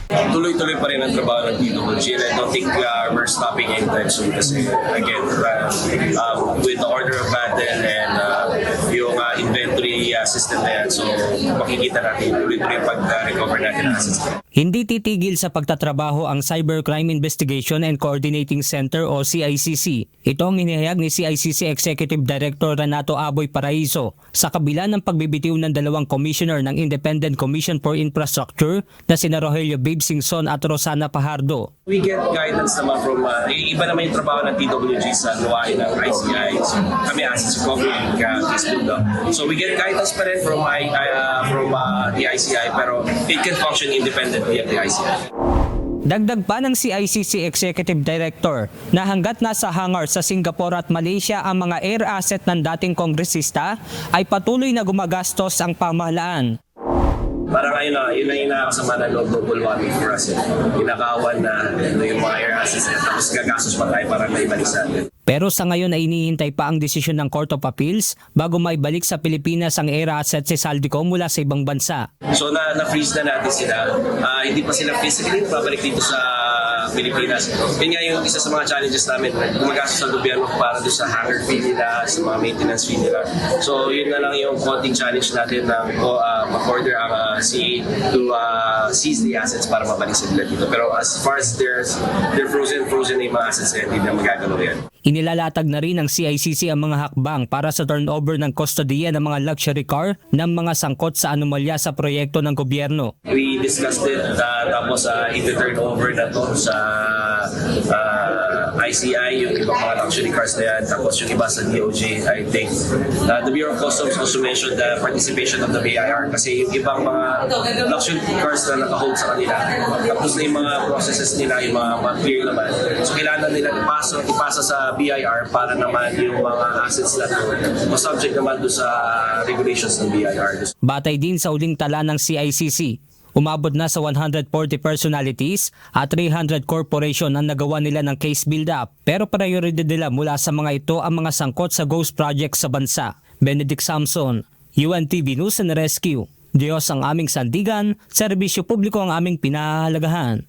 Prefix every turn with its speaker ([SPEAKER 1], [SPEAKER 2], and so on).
[SPEAKER 1] Tuloy-tuloy pa rin ang trabaho ng DWG, and I don't think we're stopping anytime soon kasi again, with the order of battle and yung inventory system na yan, so makikita natin tuloy-tuloy pag-recover natin ng assets.
[SPEAKER 2] Hindi titigil sa pagtatrabaho ang Cybercrime Investigation and Coordinating Center o CICC. Ito ang inihayag ni CICC Executive Director Renato Aboy Paraiso sa kabila ng pagbibitiw ng dalawang commissioner ng Independent Commission for Infrastructure na sina Rogelio Babe Singson at Rosana Pajardo.
[SPEAKER 1] We get guidance naman from, iba naman yung trabaho ng TWG sa luwain ng ICI. So, kami assets recovery and case build-up. So we get guidance pa rin from the ICI, pero it can function independently of the ICI.
[SPEAKER 2] Dagdag pa ng CICC Executive Director na hanggat nasa hangar sa Singapore at Malaysia ang mga air asset ng dating kongresista ay patuloy na gumagastos ang pamahalaan.
[SPEAKER 1] Parang ngayon na, yun na yung nakakasama ng global warming for us. Inakawan na yung mga air assets tapos gagastos pa tayo para maibalik sa atin.
[SPEAKER 2] Pero sa ngayon ay inihintay pa ang desisyon ng Court of Appeals bago maibalik sa Pilipinas ang air asset si Saldico mula sa ibang bansa.
[SPEAKER 1] So na-freeze na natin sila. Hindi pa sila physically babalik dito sa Pilipinas. Yun nga yung isa sa mga challenges namin. Gumagastos ang gobyerno para doon sa hangar fee nila, sa mga maintenance fee nila. So yun na lang yung konting challenge natin na mag-order ang CA to seize the assets para mabalik sila dito. Pero as far as they're frozen na yung mga assets na hindi na magagalaw yan.
[SPEAKER 2] Inilalatag na rin ng CICC ang mga hakbang para sa turnover ng kustodiya ng mga luxury car ng mga sangkot sa anomalya sa proyekto ng gobyerno.
[SPEAKER 1] We discussed it tapos i-turnover na to sa ICI, yung ibang mga luxury cars na yan, tapos yung iba sa DOJ, I think. The Bureau of Customs also mentioned the participation of the BIR kasi yung ibang mga luxury cars na naka-hold sa kanila, tapos na yung mga processes nila, yung mga clear naman. So kailangan nila ipasa sa BIR para naman yung mga assets na ma-subject naman doon sa regulations ng BIR.
[SPEAKER 2] Batay din sa uling tala ng CICC, umabot na sa 140 personalities at 300 corporation ang nagawa nila ng case build-up. Pero priority nila mula sa mga ito ang mga sangkot sa ghost project sa bansa. Benedict Samson, UNTV News and Rescue. Diyos ang aming sandigan, serbisyo publiko ang aming pinahahalagahan.